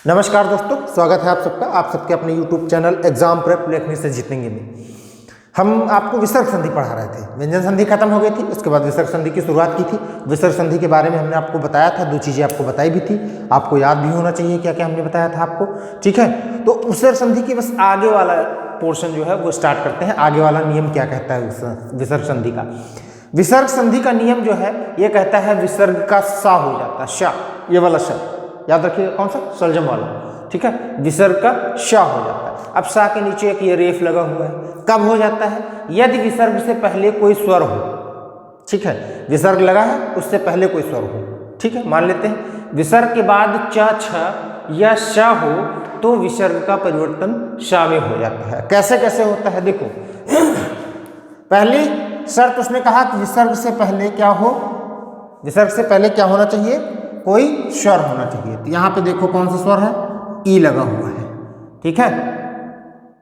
नमस्कार दोस्तों, स्वागत है आप सबका, आप सबके अपने YouTube चैनल एग्जाम प्रेप लेखनी से जीतेंगे में। हम आपको विसर्ग संधि पढ़ा रहे थे। व्यंजन संधि खत्म हो गई थी, उसके बाद विसर्ग संधि की शुरुआत की थी। विसर्ग संधि के बारे में हमने आपको बताया था, दो चीज़ें आपको बताई भी थी, आपको याद भी होना चाहिए क्या क्या हमने बताया था आपको। ठीक है, तो विसर्ग संधि की बस आगे वाला पोर्शन जो है वो स्टार्ट करते हैं। आगे वाला नियम क्या कहता है विसर्ग संधि का। विसर्ग संधि का नियम जो है ये कहता है विसर्ग का सा हो जाता है, शा, ये वाला शा याद रखिएगा, कौन सा, सलजम वाला। ठीक है, विसर्ग का शा हो जाता है। अब सा के नीचे एक ये रेफ लगा हुआ है, कब हो जाता है, यदि विसर्ग से पहले कोई स्वर हो। ठीक है, विसर्ग लगा है उससे पहले कोई स्वर हो। ठीक है, मान लेते हैं विसर्ग के बाद च, छ या शा हो तो विसर्ग का परिवर्तन शा में हो जाता है। कैसे कैसे होता है देखो। पहली शर्त उसने कहा कि विसर्ग से पहले क्या हो, विसर्ग से पहले क्या होना चाहिए, कोई स्वर होना चाहिए। तो यहाँ पे देखो कौन सा स्वर है, ई लगा हुआ है। ठीक है,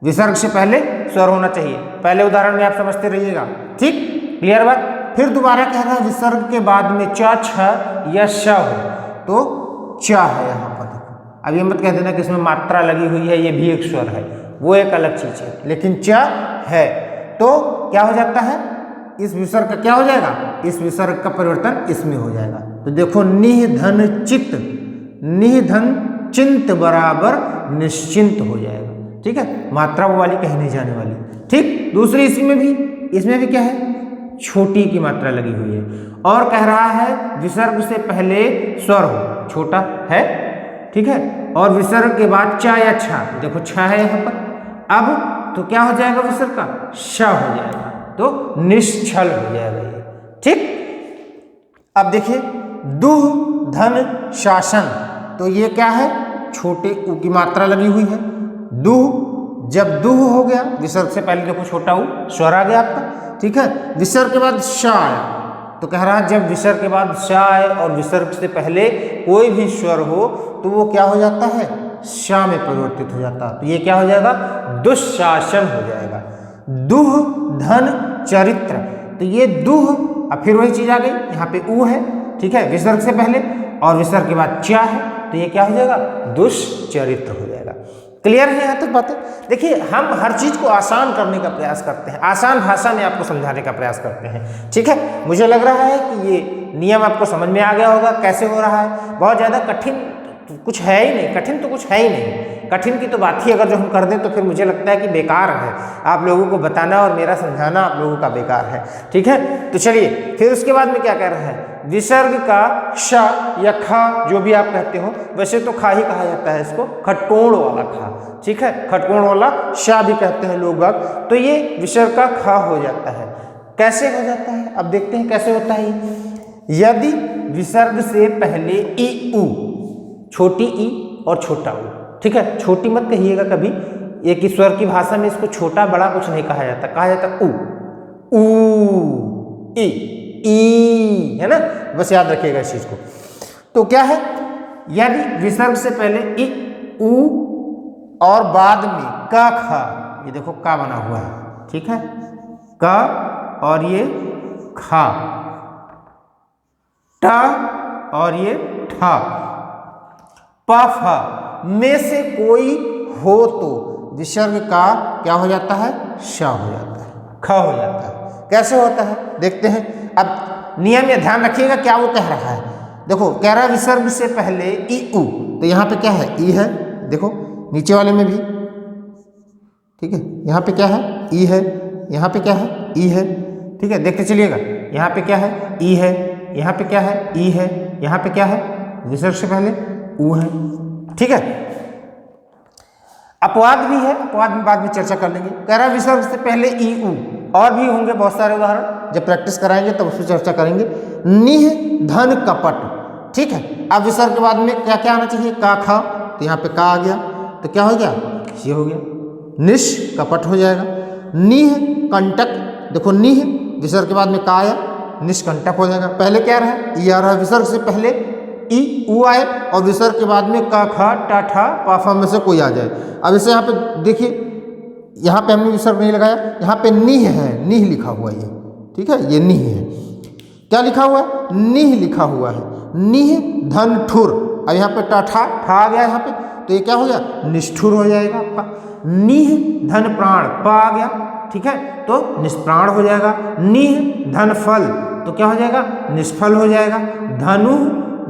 विसर्ग से पहले स्वर होना चाहिए। पहले उदाहरण में आप समझते रहिएगा। ठीक, क्लियर बात। फिर दोबारा कह रहा है विसर्ग के बाद में च, छ या श हो तो च है यहाँ पर। देखो अब ये मत कह देना कि इसमें मात्रा लगी हुई है, ये भी एक स्वर है, वो एक अलग चीज है, लेकिन च है तो क्या हो जाता है, इस विसर्ग का क्या हो जाएगा, इस विसर्ग का परिवर्तन इसमें हो जाएगा। तो देखो निह धन चित, निह धन चिंत बराबर निश्चिंत हो जाएगा। ठीक है, मात्रा वो वाली कहीं नहीं जाने वाली। ठीक, दूसरी इसमें भी क्या है, छोटी की मात्रा लगी हुई है। और कह रहा है विसर्ग से पहले स्वर हो, छोटा है। ठीक है, और विसर्ग के बाद चा या छा, देखो छा है यहाँ पर, अब तो क्या हो जाएगा, विसर्ग का शा हो जाएगा, तो निश्चल हो जाएगा ये। ठीक, अब देखिए दुह धन शासन, तो ये क्या है, छोटे ऊ की मात्रा लगी हुई है। दुह, जब दुह हो गया, विसर्ग से पहले देखो छोटा ऊ स्वर आ गया आपका। ठीक है, विसर्ग के बाद शा आया, तो कह रहा है जब विसर्ग के बाद शा आए और विसर्ग से पहले कोई भी स्वर हो तो वो क्या हो जाता है, शा में परिवर्तित हो जाता है। तो ये क्या हो जाएगा, दुशासन हो जाएगा। दुह धन चरित्र, तो ये दुह, अब फिर वही चीज आ गई, यहाँ पे ऊ है। ठीक है, विसर्ग से पहले और विसर्ग के बाद चा है, तो ये क्या हो जाएगा, दुष्चरित्र हो जाएगा। क्लियर है यहाँ तक बातें। देखिए हम हर चीज को आसान करने का प्रयास करते हैं, आसान भाषा में आपको समझाने का प्रयास करते हैं। ठीक है, मुझे लग रहा है कि ये नियम आपको समझ में आ गया होगा कैसे हो रहा है। बहुत ज्यादा कठिन तो कुछ है ही नहीं, कठिन तो कुछ है ही नहीं। कठिन की तो बात ही अगर जो हम कर दें तो फिर मुझे लगता है कि बेकार है, आप लोगों को बताना और मेरा समझाना आप लोगों का बेकार है। ठीक है, तो चलिए फिर उसके बाद में क्या कह रहा है, विसर्ग का श या खा, जो भी आप कहते हो, वैसे तो खा ही कहा जाता है इसको, खटकोण वाला खा। ठीक है, खटकोण वाला शा भी कहते हैं लोग बाग। तो ये विसर्ग का खा हो जाता है। कैसे हो जाता है, अब देखते हैं कैसे होता है। यदि विसर्ग से पहले ई ऊ, छोटी ई और छोटा ऊ। ठीक है, छोटी मत कहिएगा कभी, एक ही स्वर की भाषा में इसको छोटा बड़ा कुछ नहीं कहा जाता, कहा जाता ऊ, ऊ, ई, है ना, बस याद रखिएगा इस चीज को। तो क्या है, यदि विसर्ग से पहले ई ऊ और बाद में का खा, ये देखो का बना हुआ है। ठीक है, का और ये खा, टा और ये ठा, पा फा में से कोई हो तो विसर्ग का क्या हो जाता है, शा हो जाता है, ख हो जाता है। कैसे होता है देखते हैं। अब नियम में ध्यान रखिएगा क्या वो कह रहा है। देखो कह रहा है विसर्ग से पहले ई ऊ, तो यहाँ पे क्या है, ई है, देखो नीचे वाले में भी। ठीक है, यहाँ पे क्या है, ई है, यहाँ पे क्या है, ई है। ठीक है, देखते चलिएगा, यहाँ पे क्या है, ई है, यहाँ पे क्या है, ई है, यहाँ पे क्या है, विसर्ग से पहले ऊ है। ठीक है, अपवाद भी है, अपवाद में बाद में चर्चा कर लेंगे। कह रहा है विसर्ग से पहले ई ऊ, और भी होंगे बहुत सारे उदाहरण, जब प्रैक्टिस कराएंगे तब उस पर चर्चा करेंगे। निह धन कपट। ठीक है, अब विसर्ग के बाद में क्या क्या आना चाहिए, का खा, तो यहाँ पे का आ गया, तो क्या हो गया, ये हो गया, निश कपट हो जाएगा। निह कंटक, देखो निह विसर्ग के बाद में का आया, निष्कंटक हो जाएगा। पहले क्या रहा, ई आ रहा है, विसर्ग से पहले ई ऊ आए और विसर्ग के बाद में का खा टा ठा पा फा में से कोई आ जाए। अब इसे यहाँ पे देखिए, यहाँ पे हमने विसर्ग नहीं लगाया, यहाँ पे निह है, निह लिखा हुआ ये। ठीक है, ये निह है, क्या लिखा हुआ है, निह लिखा हुआ है। निह धन ठुर, अब यहाँ पे ठा आ गया यहाँ पे, तो ये क्या हो गया, निष्ठुर हो जाएगा आपका। निह धन प्राण, प आ गया, ठीक है, तो निष्प्राण हो जाएगा। निह धन फल, तो क्या हो जाएगा, निष्फल हो जाएगा। धनु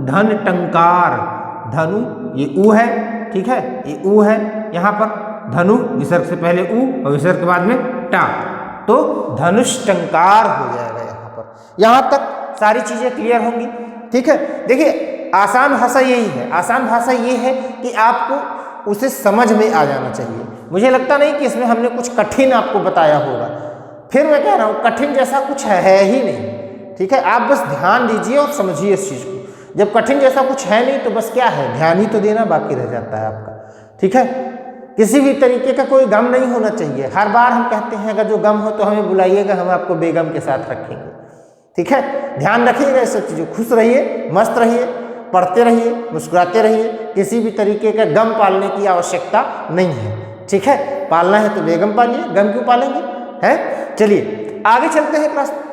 धन टंकार, धनु ये ऊ है, ठीक है, ये ऊ है यहाँ पर, धनु विसर्ग से पहले ऊ और विसर्ग के बाद में टा, तो धनुष टंकार हो जाएगा यहाँ पर। यहाँ तक सारी चीजें क्लियर होंगी, ठीक है। देखिए आसान भाषा यही है, आसान भाषा ये है कि आपको उसे समझ में आ जाना चाहिए। मुझे लगता नहीं कि इसमें हमने कुछ कठिन आपको बताया होगा, फिर मैं कह रहा हूँ कठिन जैसा कुछ है ही नहीं, ठीक है। आप बस ध्यान दीजिए और समझिए इस चीज़ को। जब कठिन जैसा कुछ है नहीं तो बस क्या है, ध्यान ही तो देना बाकी रह जाता है आपका, ठीक है। किसी भी तरीके का कोई गम नहीं होना चाहिए। हर बार हम कहते हैं अगर जो गम हो तो हमें बुलाइएगा, हम आपको बेगम के साथ रखेंगे, ठीक है। ध्यान रखिएगा इस सब चीज़ों, खुश रहिए, मस्त रहिए, पढ़ते रहिए, मुस्कुराते रहिए। किसी भी तरीके का गम पालने की आवश्यकता नहीं है, ठीक है। पालना है तो बेगम पालिए, गम क्यों पालेंगे, है। चलिए आगे चलते हैं क्लास में।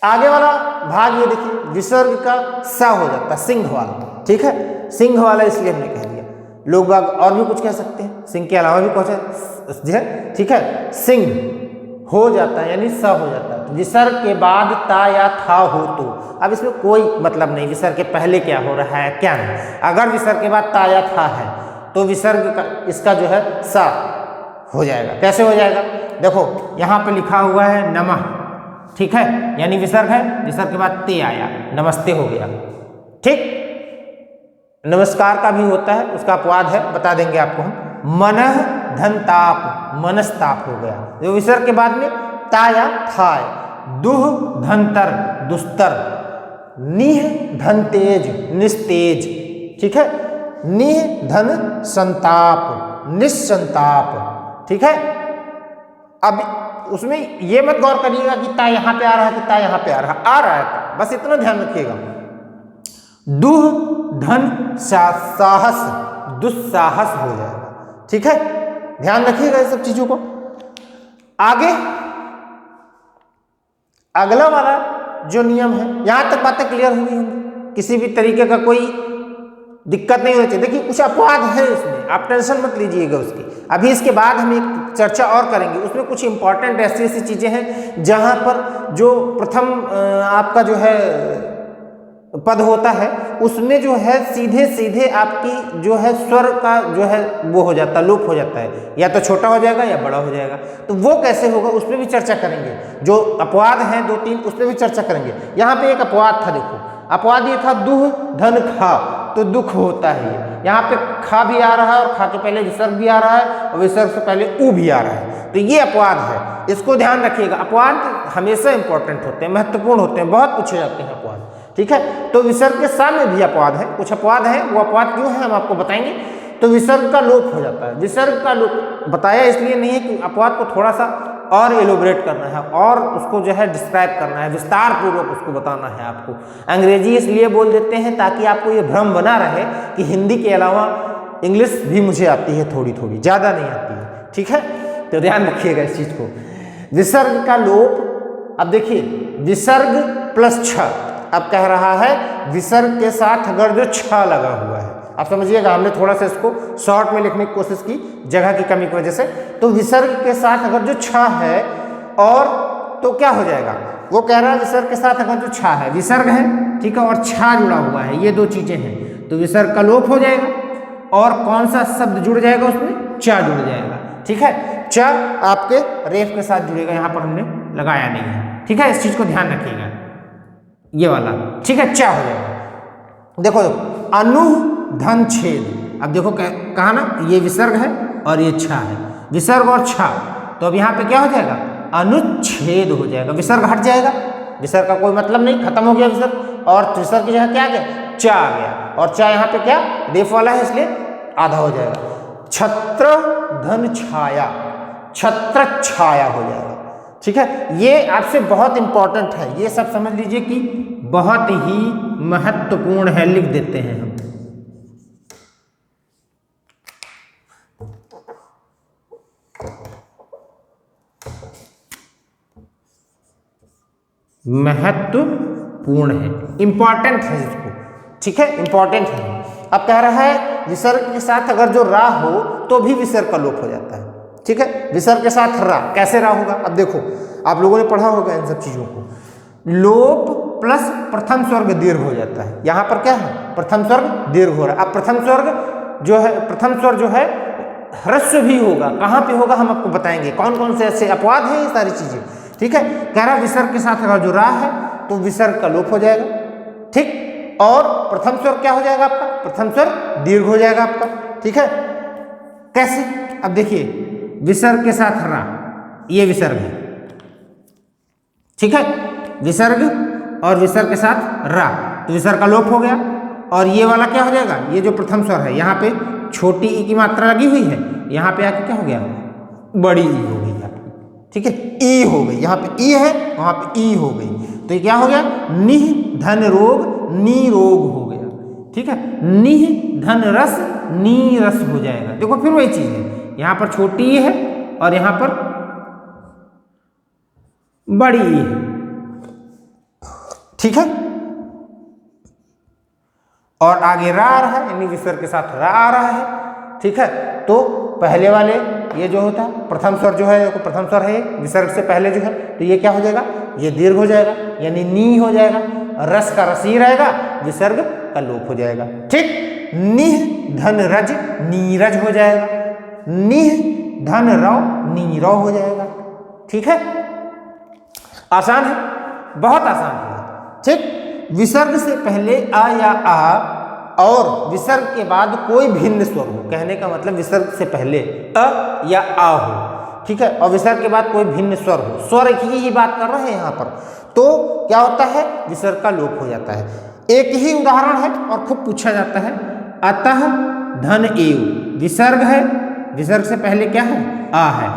आगे वाला भाग ये देखिए, विसर्ग का सा हो जाता है, सिंह वाला, ठीक है। सिंह वाला इसलिए हमने कह दिया, लोग बाग और भी कुछ कह सकते हैं, सिंह के अलावा भी कुछ है, ठीक है। सिंह हो जाता है यानी सा हो जाता है। तो विसर्ग के बाद ता या था हो तो, अब इसमें कोई मतलब नहीं विसर्ग के पहले क्या हो रहा है क्या नहीं। अगर विसर्ग के बाद ता या था है तो विसर्ग का इसका जो है सा हो जाएगा। कैसे हो जाएगा, देखो यहाँ पे लिखा हुआ है नमः, ठीक है, यानी विसर्ग है, विसर्ग के बाद ते आया, नमस्ते हो गया, ठीक। नमस्कार का भी होता है, उसका अपवाद है, बता देंगे आपको हम। मनः धन ताप, मनस्ताप हो गया, जो विसर्ग के बाद में ता या था। दुह धन तर, दुस्तर। निह धन तेज, निस्तेज, ठीक है। निह धन संताप, निस्संताप, ठीक है। अब उसमें ये मत गौर करिएगा कि ता यहाँ पे आ रहा है कि ता यहाँ पे आ रहा है, बस इतना ध्यान रखिएगा। दुह धन साहस, दुस्साहस हो जाएगा, ठीक है। ध्यान रखिएगा इस सब चीजों को। आगे अगला वाला जो नियम है, यहां तक बातें क्लियर हुई होंगी, किसी भी तरीके का कोई दिक्कत नहीं होनी चाहिए। देखिए कुछ अपवाद है इसमें, आप टेंशन मत लीजिएगा उसकी। अभी इसके बाद हम एक चर्चा और करेंगे, उसमें कुछ इंपॉर्टेंट ऐसी ऐसी चीजें हैं जहां पर जो प्रथम आपका जो है पद होता है उसमें जो है सीधे सीधे आपकी जो है स्वर का जो है वो हो जाता है, लोप हो जाता है, या तो छोटा हो जाएगा या बड़ा हो जाएगा। तो वो कैसे होगा उस पर भी चर्चा करेंगे। जो अपवाद हैं दो तीन उस पर भी चर्चा करेंगे। यहाँ पे एक अपवाद था, देखो अपवाद ये था दुह धन खा, तो दुख होता है ये। यहाँ पे खा भी आ रहा है और खा के पहले विसर्ग भी आ रहा है और विसर्ग से पहले ऊ भी आ रहा है, तो ये अपवाद है, इसको ध्यान रखिएगा। अपवाद हमेशा इंपॉर्टेंट होते हैं, महत्वपूर्ण होते हैं, बहुत पूछे जाते हैं अपवाद, ठीक है। तो विसर्ग के सामने भी अपवाद है, कुछ अपवाद है, वो अपवाद क्यों है हम आपको बताएंगे। तो विसर्ग का लोप हो जाता है, विसर्ग का लोप बताया इसलिए नहीं है कि अपवाद को थोड़ा सा और एलोबरेट करना है और उसको जो है डिस्क्राइब करना है, विस्तार पूर्वक उसको बताना है आपको। अंग्रेजी इसलिए बोल देते हैं ताकि आपको ये भ्रम बना रहे कि हिंदी के अलावा इंग्लिश भी मुझे आती है, थोड़ी थोड़ी, ज़्यादा नहीं आती है, ठीक है। तो ध्यान रखिएगा इस चीज़ को। विसर्ग का लोप, अब देखिए विसर्ग प्लस छ, अब कह रहा है विसर्ग के साथ अगर जो छ लगा हुआ है, आप समझिएगा, हमने थोड़ा सा इसको शॉर्ट में लिखने की कोशिश की जगह की कमी की वजह से। तो विसर्ग के साथ अगर जो छ है और तो क्या हो जाएगा, वो कह रहा है विसर्ग के साथ अगर जो छ है, विसर्ग है, ठीक है, और छ जुड़ा हुआ है, ये दो चीजें हैं, तो विसर्ग का लोप हो जाएगा और कौन सा शब्द जुड़ जाएगा उसमें, च जुड़ जाएगा, ठीक है। च आपके रेफ के साथ जुड़ेगा, यहाँ पर हमने लगाया नहीं है, ठीक है, इस चीज को ध्यान रखिएगा, ये वाला, ठीक है, च हो जाएगा। देखो अनु धन छेद, अब देखो कहा ना ये विसर्ग है और ये छ है, विसर्ग और छ, तो अब यहाँ पे क्या हो जाएगा, अनुच्छेद हो जाएगा, विसर्ग हट जाएगा, विसर्ग का कोई मतलब नहीं, खत्म हो गया विसर्ग, और विसर्ग की जगह क्या आ गया, च आ गया, और च यहाँ पे क्या रेफ वाला है इसलिए आधा हो जाएगा। छत्र धन छाया, छत्र छाया हो जाएगा, ठीक है। ये आपसे बहुत इंपॉर्टेंट है, ये सब समझ लीजिए कि बहुत ही महत्वपूर्ण है, लिख देते हैं हम। महत्वपूर्ण है, इंपॉर्टेंट है इसको, ठीक है, इंपॉर्टेंट है। अब कह रहा है विसर्ग के साथ अगर जो रा हो तो भी विसर्ग का लोप हो जाता है। ठीक है, विसर्ग के साथ रा, कैसे रा होगा? अब देखो आप लोगों ने पढ़ा होगा इन सब चीजों को, लोप प्लस प्रथम स्वर्ग दीर्घ हो जाता है। यहां पर क्या है? प्रथम स्वर्ग दीर्घ हो रहा है। अब प्रथम स्वर्ग जो है, प्रथम स्वर जो है ह्रस्व भी होगा। कहां पे होगा हम आपको बताएंगे, कौन कौन से ऐसे अपवाद हैं, ये सारी चीजें। ठीक है, कह रहा विसर्ग के साथ अगर जो रा है तो विसर्ग का लोप हो जाएगा। ठीक, और प्रथम स्वर क्या हो जाएगा आपका? प्रथम स्वर दीर्घ हो जाएगा आपका। ठीक है, कैसे? अब देखिए विसर्ग के साथ रा, ये विसर्ग है। ठीक है, विसर्ग और विसर्ग के साथ रा, तो विसर्ग का लोप हो गया। और ये वाला क्या हो जाएगा? ये जो प्रथम स्वर है, यहाँ पे छोटी ई की मात्रा लगी हुई है, यहाँ पे आके क्या हो गया? बड़ी ई हो गई आपकी। ठीक है, ई हो गई, यहाँ पे ई है, वहां पे ई हो गई, तो ये क्या हो गया? निह धन रोग नी रोग हो गया। ठीक है, निह धन रस नी रस हो जाएगा। देखो फिर वही चीज है, यहां पर छोटी ई है और यहां पर बड़ी ई है। ठीक है, और आगे रा आ रहा है, यानी विसर्ग के साथ रा आ रहा है। ठीक है, तो पहले वाले ये जो होता है प्रथम स्वर जो है, प्रथम स्वर है विसर्ग से पहले जो है, तो ये क्या हो जाएगा? ये दीर्घ हो जाएगा, यानी नी हो जाएगा। रस का रस ही रहेगा, विसर्ग का लोप हो जाएगा। ठीक, निह धन रज नीरज हो जाएगा, निह धन रव नीरव हो जाएगा। ठीक है, आसान है, बहुत आसान है। ठीक, विसर्ग से पहले आ या आ और विसर्ग के बाद कोई भिन्न स्वर हो, कहने का मतलब विसर्ग से पहले अ या आ हो। ठीक है, और विसर्ग के बाद कोई भिन्न स्वर हो, स्वर की ही बात कर रहे हैं यहाँ पर, तो क्या होता है? विसर्ग का लोप हो जाता है। एक ही उदाहरण है और खूब पूछा जाता है, अतः धन एव, विसर्ग है, विसर्ग से पहले क्या है? आ है,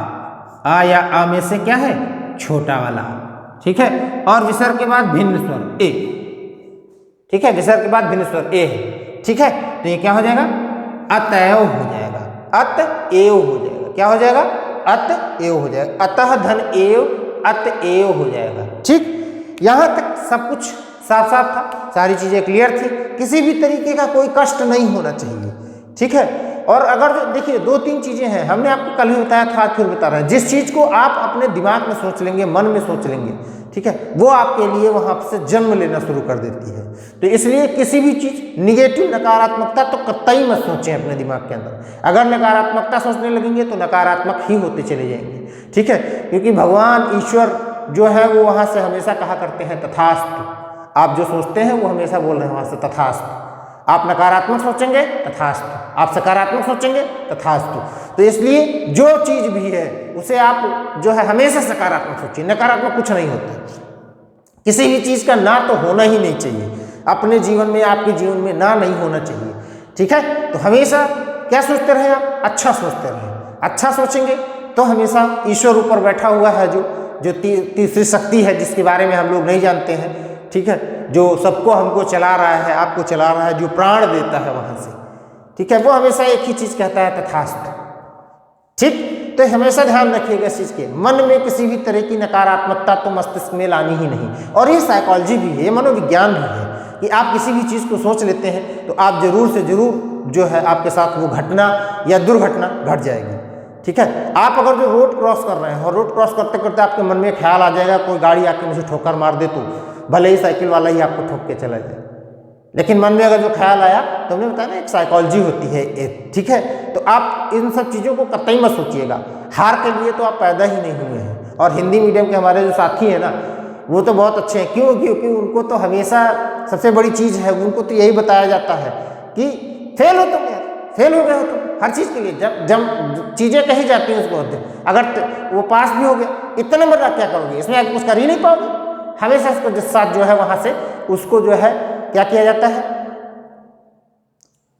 आ या आ में से क्या है? छोटा वाला। ठीक है, और विसर्ग के बाद भिन्न स्वर ए। ठीक है, विसर्ग के बाद भिन्न स्वर ए है। ठीक है, तो ये क्या हो जाएगा? अतएव हो जाएगा, अतएव हो जाएगा। क्या हो जाएगा? अतएव हो जाएगा, अतः धन एव अतएव हो जाएगा। ठीक, यहां तक सब कुछ साफ साफ था, सारी चीजें क्लियर थी, किसी भी तरीके का कोई कष्ट नहीं होना चाहिए। ठीक है, और अगर जो देखिए 2-3 चीजें हैं, हमने आपको कल भी बताया था, आज फिर बता रहे हैं, जिस चीज को आप अपने दिमाग में सोच लेंगे, मन में सोच लेंगे, ठीक है, वो आपके लिए वहां से जन्म लेना शुरू कर देती है। तो इसलिए किसी भी चीज निगेटिव, नकारात्मकता तो कतई मत सोचें अपने दिमाग के अंदर। अगर नकारात्मकता सोचने लगेंगे तो नकारात्मक ही होते चले जाएंगे। ठीक है, क्योंकि भगवान ईश्वर जो है वो वहां से हमेशा कहा करते हैं तथास्तु। आप जो सोचते हैं वो हमेशा बोल रहे हैं वहां से तथास्तु। आप नकारात्मक सोचेंगे तथास्तु, आप सकारात्मक सोचेंगे तथास्तु। तो इसलिए जो चीज भी है उसे आप जो है हमेशा सकारात्मक सोचिए, नकारात्मक कुछ नहीं होता। किसी भी चीज का ना तो होना ही नहीं चाहिए अपने जीवन में, आपके जीवन में ना नहीं होना चाहिए। ठीक है, तो हमेशा क्या सोचते रहे आप? अच्छा सोचते रहे। अच्छा सोचेंगे तो हमेशा ईश्वर ऊपर बैठा हुआ है, जो तीसरी शक्ति है जिसके बारे में हम लोग नहीं जानते हैं। ठीक है, जो सबको हमको चला रहा है, आपको चला रहा है, जो प्राण देता है वहां से, ठीक है, वो हमेशा एक ही चीज कहता है तथास्तु। ठीक, तो हमेशा ध्यान रखिएगा इस चीज के, मन में किसी भी तरह की नकारात्मकता तो मस्तिष्क में लानी ही नहीं। और ये साइकोलॉजी भी है, ये मनोविज्ञान भी है कि आप किसी भी चीज को सोच लेते हैं तो आप जरूर से जरूर जो है आपके साथ वो घटना या दुर्घटना घट जाएगी। ठीक है, आप अगर जो रोड क्रॉस कर रहे हैं और रोड क्रॉस करते करते आपके मन में ख्याल आ जाएगा कोई गाड़ी आके मुझे ठोकर मार दे, तो भले ही साइकिल वाला ही आपको ठोक के चला जाए, लेकिन मन में अगर जो ख्याल आया, तो हमने बताया ना एक साइकोलॉजी होती है एक। ठीक है, तो आप इन सब चीज़ों को कतई मत सोचिएगा, हार के लिए तो आप पैदा ही नहीं हुए हैं। और हिंदी मीडियम के हमारे जो साथी हैं ना, वो तो बहुत अच्छे हैं। क्यों? क्योंकि उनको तो हमेशा सबसे बड़ी चीज़ है, उनको तो यही बताया जाता है कि फेल हो तुम यार, फेल हो गए हो तुम हर चीज़ के लिए। जब चीज़ें कही जाती हैं उसको, अगर वो पास भी हो गया, इतने नंबर क्या करोगे, इसमें आप कुछ कर ही नहीं पाओगे। हमेशा इसको जिस साथ जो है वहाँ से उसको जो है क्या किया जाता है,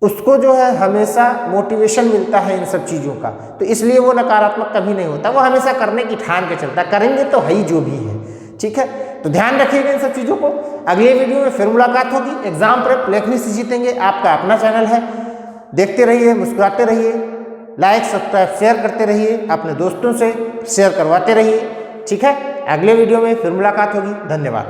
उसको जो है हमेशा मोटिवेशन मिलता है इन सब चीज़ों का। तो इसलिए वो नकारात्मक कभी नहीं होता, वो हमेशा करने की ठान के चलता, करेंगे तो है ही जो भी है। ठीक है, तो ध्यान रखिएगा इन सब चीज़ों को। अगले वीडियो में फिर मुलाकात होगी। एग्जाम प्रेप लेखनी से जीतेंगे आपका अपना चैनल है, देखते रहिए, मुस्कुराते रहिए, लाइक सब्सक्राइब शेयर करते रहिए, अपने दोस्तों से शेयर करवाते रहिए। ठीक है, अगले वीडियो में फिर मुलाकात होगी। धन्यवाद।